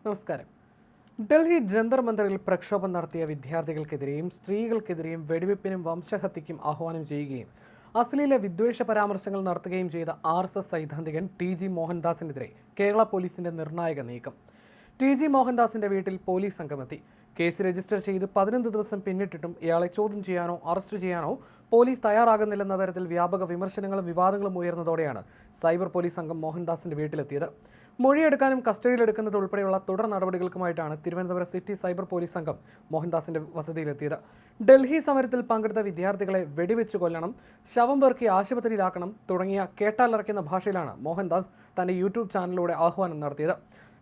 നമസ്കാരം. ഡൽഹി ജന്തർ മന്ദറിൽ പ്രക്ഷോഭം നടത്തിയ വിദ്യാർത്ഥികൾക്കെതിരെയും സ്ത്രീകൾക്കെതിരെയും വെടിവെപ്പിനും വംശഹത്യയ്ക്കും ആഹ്വാനം ചെയ്യുകയും അശ്ലീല വിദ്വേഷ പരാമർശങ്ങൾ നടത്തുകയും ചെയ്ത RSS സൈദ്ധാന്തികൻ TG മോഹൻദാസിനെതിരെ കേരള പോലീസിന്റെ നിർണായക നീക്കം. TG മോഹൻദാസിന്റെ വീട്ടിൽ പോലീസ് സംഘമെത്തി. കേസ് രജിസ്റ്റർ ചെയ്ത് 15 ദിവസം പിന്നിട്ടിട്ടും ഇയാളെ ചോദ്യം ചെയ്യാനോ അറസ്റ്റ് ചെയ്യാനോ പോലീസ് തയ്യാറാകുന്നില്ലെന്ന തരത്തിൽ വ്യാപക വിമർശനങ്ങളും വിവാദങ്ങളും ഉയർന്നതോടെയാണ് സൈബർ പോലീസ് സംഘം മോഹൻദാസിന്റെ വീട്ടിലെത്തിയത്. മൊഴിയെടുക്കാനും കസ്റ്റഡിയിലെടുക്കുന്നത് ഉൾപ്പെടെയുള്ള തുടർ നടപടികൾക്കുമായിട്ടാണ് തിരുവനന്തപുരം സിറ്റി സൈബർ പോലീസ് സംഘം മോഹൻദാസിന്റെ വസതിയിലെത്തിയത്. ഡൽഹി സമരത്തിൽ പങ്കെടുത്ത വിദ്യാർത്ഥികളെ വെടിവെച്ചു കൊല്ലണം, ശവം പേർക്കി ആശുപത്രിയിലാക്കണം തുടങ്ങിയ കേട്ടാലറയ്ക്കുന്ന ഭാഷയിലാണ് മോഹൻദാസ് തന്റെ യൂട്യൂബ് ചാനലിലൂടെ ആഹ്വാനം നടത്തിയത്.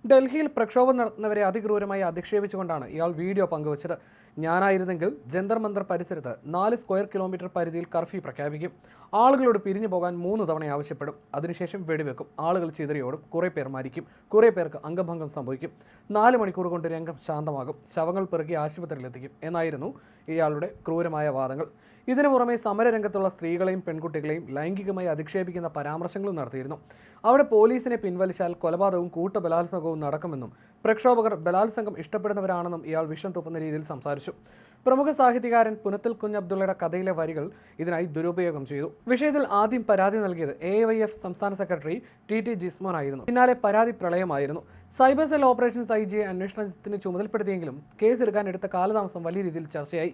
ഡൽഹിയിൽ പ്രക്ഷോഭം നടത്തുന്നവരെ അതിക്രൂരമായി അധിക്ഷേപിച്ചുകൊണ്ടാണ് ഇയാൾ വീഡിയോ പങ്കുവച്ചത്. ഞാനായിരുന്നെങ്കിൽ ജന്തർ മന്ദർ പരിസരത്ത് 4 സ്ക്വയർ കിലോമീറ്റർ പരിധിയിൽ കർഫ്യൂ പ്രഖ്യാപിക്കും. ആളുകളോട് പിരിഞ്ഞു പോകാൻ 3 തവണ ആവശ്യപ്പെടും. അതിനുശേഷം വെടിവെക്കും. ആളുകൾ ചിതറിയോടും. കുറേ പേർ മരിക്കും. കുറേ പേർക്ക് അംഗഭംഗം സംഭവിക്കും. 4 മണിക്കൂർ കൊണ്ട് രംഗം ശാന്തമാകും. ശവങ്ങൾ പെറുക്കി ആശുപത്രിയിലെത്തിക്കും എന്നായിരുന്നു ഇയാളുടെ ക്രൂരമായ വാദങ്ങൾ. ഇതിനു പുറമെ സമരരംഗത്തുള്ള സ്ത്രീകളെയും പെൺകുട്ടികളെയും ലൈംഗികമായി അധിക്ഷേപിക്കുന്ന പരാമർശങ്ങളും നടത്തിയിരുന്നു. അവിടെ പോലീസിനെ പിൻവലിച്ചാൽ കൊലപാതകവും കൂട്ടബലാത്സംഗവും നടക്കുമെന്നും പ്രക്ഷോഭകർ ബലാത്സംഗം ഇഷ്ടപ്പെടുന്നവരാണെന്നും ഇയാൾ വിഷം തുപ്പുന്ന രീതിയിൽ സംസാരിച്ചു. പ്രമുഖ സാഹിത്യകാരൻ പുനത്തിൽ കുഞ്ഞബ്ദുള്ളയുടെ കഥയിലെ വരികൾ ഇതിനായി ദുരുപയോഗം ചെയ്തു. വിഷയത്തിൽ ആദ്യം പരാതി നൽകിയത് AYF സംസ്ഥാന സെക്രട്ടറി TT ജിസ്മോൻ ആയിരുന്നു. പിന്നാലെ പരാതി പ്രളയമായിരുന്നു. സൈബർ സെൽ ഓപ്പറേഷൻസ് IG അന്വേഷണത്തിന് ചുമതലപ്പെടുത്തിയെങ്കിലും കേസെടുക്കാൻ എടുത്ത കാലതാമസം വലിയ രീതിയിൽ ചർച്ചയായി.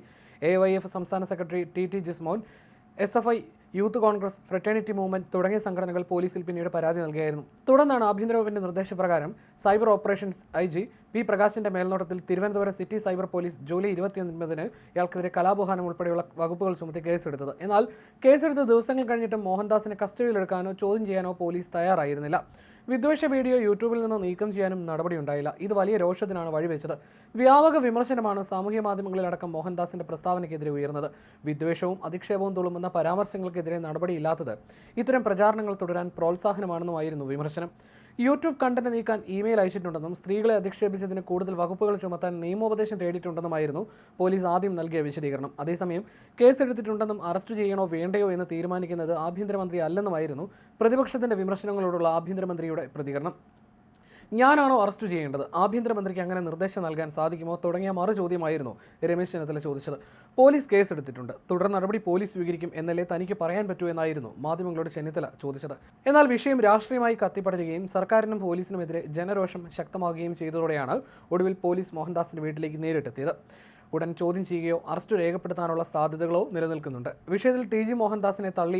AYF സംസ്ഥാന secretary TT Jismon, SFI, youth Congress, fraternity movement തുടങ്ങിയ സംഘടനകൾ പോലീസിൽ പിന്നീട് പരാതി നൽകിയായിരുന്നു. തുടർന്നാണ് ആഭ്യന്തര വകുപ്പിന്റെ നിർദ്ദേശപ്രകാരം സൈബർ ഓപ്പറേഷൻസ് IG P പ്രകാശിന്റെ മേൽനോട്ടത്തിൽ Thiruvananthapuram city cyber police July 29 ഇയാൾക്കെതിരെ കലാപഹാനം ഉൾപ്പെടെയുള്ള വകുപ്പുകൾ ചുമത്തി കേസെടുത്തത്. എന്നാൽ കേസെടുത്ത ദിവസങ്ങൾ കഴിഞ്ഞിട്ടും മോഹൻദാസിനെ കസ്റ്റഡിയിലെടുക്കാനോ ചോദ്യം ചെയ്യാനോ പോലീസ് തയ്യാറായിരുന്നില്ല. വിദ്വേഷ വീഡിയോ യൂട്യൂബിൽ നിന്ന് നീക്കം ചെയ്യാനും നടപടിയുണ്ടായില്ല. ഇത് വലിയ രോഷത്തിനാണ് വഴിവെച്ചത്. വ്യാപക വിമർശനമാണ് സാമൂഹ്യ മാധ്യമങ്ങളിലടക്കം മോഹൻദാസിന്റെ പ്രസ്താവനയ്ക്കെതിരെ ഉയർന്നത്. വിദ്വേഷവും അധിക്ഷേപവും തുളുമ്പുന്ന പരാമർശങ്ങൾക്കെതിരെ നടപടിയില്ലാത്തത് ഇത്തരം പ്രചാരണങ്ങൾ തുടരാൻ പ്രോത്സാഹനമാണെന്നുമായിരുന്നു വിമർശനം. യൂട്യൂബ് കണ്ടന്റ് നീക്കാൻ ഇമെയിൽ അയച്ചിട്ടുണ്ടെന്നും സ്ത്രീകളെ അധിക്ഷേപിച്ചതിന് കൂടുതൽ വകുപ്പുകൾ ചുമത്താൻ നിയമോപദേശം തേടിയിട്ടുണ്ടെന്നുമായിരുന്നു പോലീസ് ആദ്യം നൽകിയ വിശദീകരണം. അതേസമയം കേസെടുത്തിട്ടുണ്ടെന്നും അറസ്റ്റ് ചെയ്യണോ വേണ്ടയോ എന്ന് തീരുമാനിക്കുന്നത് ആഭ്യന്തരമന്ത്രി അല്ലെന്നുമായിരുന്നു പ്രതിപക്ഷത്തിന്റെ വിമർശനങ്ങളോടുള്ള ആഭ്യന്തരമന്ത്രിയുടെ പ്രതികരണം. ഞാനാണോ അറസ്റ്റ് ചെയ്യേണ്ടത്? ആഭ്യന്തരമന്ത്രിക്ക് അങ്ങനെ നിർദ്ദേശം നൽകാൻ സാധിക്കുമോ തുടങ്ങിയ മറുചോദ്യമായിരുന്നു രമേശ് ചെന്നിത്തല ചോദിച്ചത്. പോലീസ് കേസെടുത്തിട്ടുണ്ട്, തുടർ നടപടി പോലീസ് സ്വീകരിക്കും എന്നല്ലേ തനിക്ക് പറയാൻ പറ്റൂ എന്നായിരുന്നു മാധ്യമങ്ങളോട് ചെന്നിത്തല ചോദിച്ചത്. എന്നാൽ വിഷയം രാഷ്ട്രീയമായി കത്തിപ്പടരുകയും സർക്കാരിനും പോലീസിനുമെതിരെ ജനരോഷം ശക്തമാകുകയും ചെയ്തതോടെയാണ് ഒടുവിൽ പോലീസ് മോഹൻദാസിന്റെ വീട്ടിലേക്ക് നേരിട്ടെത്തിയത്. ഉടൻ ചോദ്യം ചെയ്യുകയോ അറസ്റ്റ് രേഖപ്പെടുത്താനുള്ള സാധ്യതകളോ നിലനിൽക്കുന്നുണ്ട്. വിഷയത്തിൽ TG മോഹൻദാസിനെ തള്ളി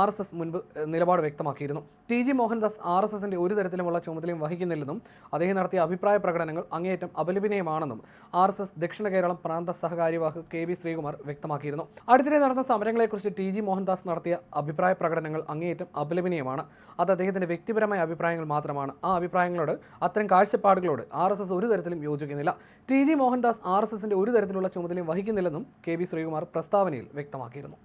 RSS മുൻപ് നിലപാട് വ്യക്തമാക്കിയിരുന്നു. TG മോഹൻദാസ് RSSന്റെ ഒരു തരത്തിലുമുള്ള ചുമതലയും വഹിക്കുന്നില്ലെന്നും അദ്ദേഹം നടത്തിയ അഭിപ്രായ പ്രകടനങ്ങൾ അങ്ങേയറ്റം അപലപനീയമാണെന്നും RSS ദക്ഷിണ കേരളം പ്രാന്ത സഹകാര്യവാഹ് KB ശ്രീകുമാർ വ്യക്തമാക്കിയിരുന്നു. അടുത്തിടെ നടന്ന സമരങ്ങളെക്കുറിച്ച് TG മോഹൻദാസ് നടത്തിയ അഭിപ്രായ പ്രകടനങ്ങൾ അങ്ങേയറ്റം അപലപനീയമാണ്. അത് അദ്ദേഹത്തിന്റെ വ്യക്തിപരമായ അഭിപ്രായങ്ങൾ മാത്രമാണ്. ആ അഭിപ്രായങ്ങളോട്, അത്തരം കാഴ്ചപ്പാടുകളോട് RSS ഒരു തരത്തിലും യോജിക്കുന്നില്ല. TG മോഹൻദാസ് RSSന്റെ ഒരു തരത്തിലുള്ള ചുമതലയും വഹിക്കുന്നില്ലെന്നും KB ശ്രീകുമാർ പ്രസ്താവനയിൽ വ്യക്തമാക്കിയിരുന്നു.